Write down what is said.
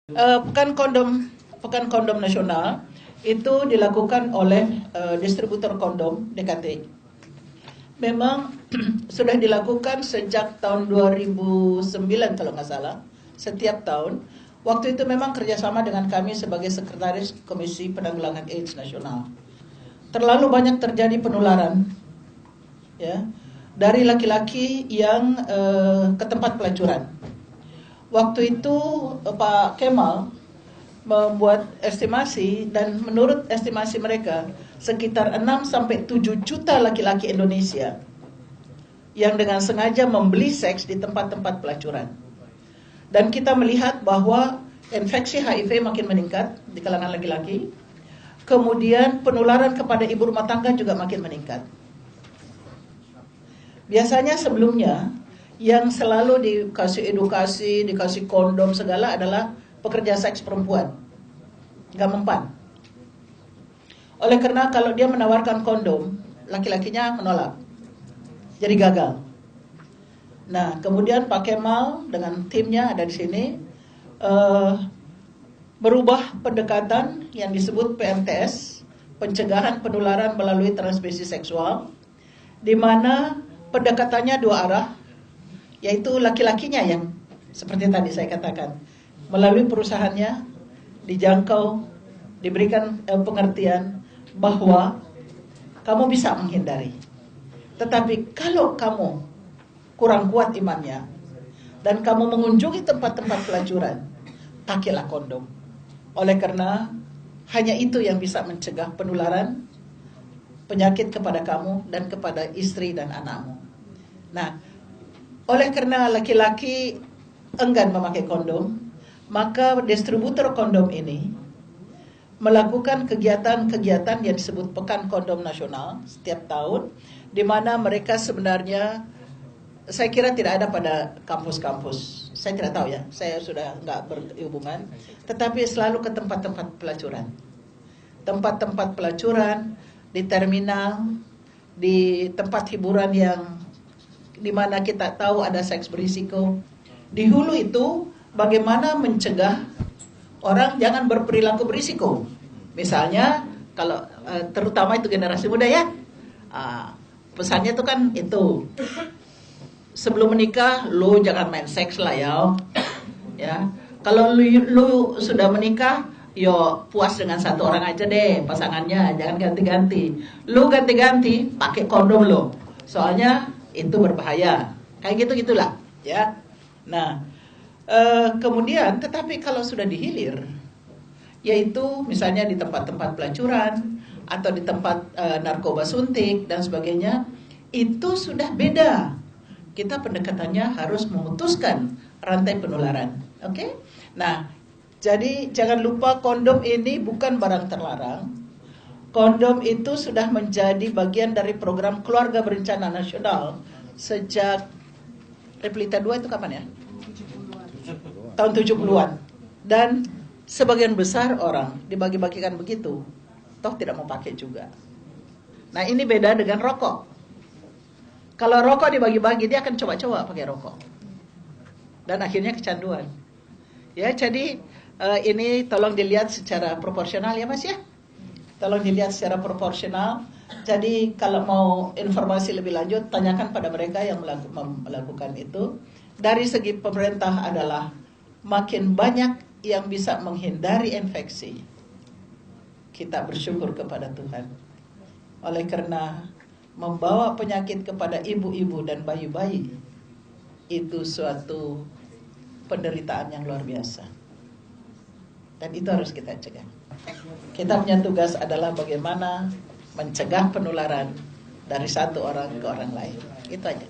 Pekan Kondom Nasional itu dilakukan oleh distributor kondom DKT. Memang sudah dilakukan sejak tahun 2009 kalau nggak salah, setiap tahun. Waktu itu memang kerjasama dengan kami sebagai Sekretaris Komisi Penanggulangan AIDS Nasional. Terlalu banyak terjadi penularan, ya, dari laki-laki yang ke tempat pelacuran. Waktu itu Pak Kemal membuat estimasi, dan menurut estimasi mereka sekitar 6-7 juta laki-laki Indonesia yang dengan sengaja membeli seks di tempat-tempat pelacuran. Dan kita melihat bahwa infeksi HIV makin meningkat di kalangan laki-laki, kemudian penularan kepada ibu rumah tangga juga makin meningkat. Biasanya sebelumnya yang selalu dikasih edukasi, dikasih kondom segala adalah pekerja seks perempuan, gak mempan. Oleh karena kalau dia menawarkan kondom, laki-lakinya menolak, jadi gagal. Nah, kemudian Pak Kemal dengan timnya ada di sini berubah pendekatan yang disebut PMTS, pencegahan penularan melalui transmisi seksual, di mana pendekatannya dua arah, yaitu laki-lakinya yang seperti tadi saya katakan, melalui perusahaannya dijangkau, diberikan pengertian bahwa kamu bisa menghindari. Tetapi kalau kamu kurang kuat imannya dan kamu mengunjungi tempat-tempat pelacuran, pakailah kondom. Oleh karena hanya itu yang bisa mencegah penularan penyakit kepada kamu dan kepada istri dan anakmu. Nah, oleh karena laki-laki enggan memakai kondom, maka distributor kondom ini melakukan kegiatan-kegiatan yang disebut Pekan Kondom Nasional setiap tahun, di mana mereka sebenarnya, saya kira tidak ada pada kampus-kampus. Saya tidak tahu ya, saya sudah nggak berhubungan, tetapi selalu ke tempat-tempat pelacuran. Tempat-tempat pelacuran, di terminal, di tempat hiburan yang dimana kita tahu ada seks berisiko. Di hulu itu bagaimana mencegah orang jangan berperilaku berisiko. Misalnya kalau terutama itu generasi muda ya, pesannya itu kan itu, sebelum menikah lu jangan main seks lah ya. Kalau lu sudah menikah, yo puas dengan satu orang aja deh pasangannya, jangan ganti-ganti. Lu ganti-ganti pakai kondom lo, soalnya itu berbahaya. Kayak gitu-gitulah ya. Nah, kemudian tetapi kalau sudah dihilir, yaitu misalnya di tempat-tempat pelacuran atau di tempat narkoba suntik dan sebagainya, itu sudah beda. Kita pendekatannya harus memutuskan rantai penularan. Oke? Nah, jadi jangan lupa kondom ini bukan barang terlarang. Kondom itu sudah menjadi bagian dari program Keluarga Berencana Nasional sejak Replita 2 itu kapan ya? Tahun 70-an. Dan sebagian besar orang dibagi-bagikan begitu, toh tidak mau pakai juga. Nah, ini beda dengan rokok. Kalau rokok dibagi-bagi, dia akan coba-coba pakai rokok. Dan akhirnya kecanduan. Ya, jadi ini tolong dilihat secara proporsional ya Mas ya. Tolong dilihat secara proporsional. Jadi kalau mau informasi lebih lanjut, tanyakan pada mereka yang melakukan itu. Dari segi pemerintah adalah makin banyak yang bisa menghindari infeksi, kita bersyukur kepada Tuhan. Oleh karena membawa penyakit kepada ibu-ibu dan bayi-bayi itu suatu penderitaan yang luar biasa. Dan itu harus kita cegah. Kita punya tugas adalah bagaimana mencegah penularan dari satu orang ke orang lain. Itu aja.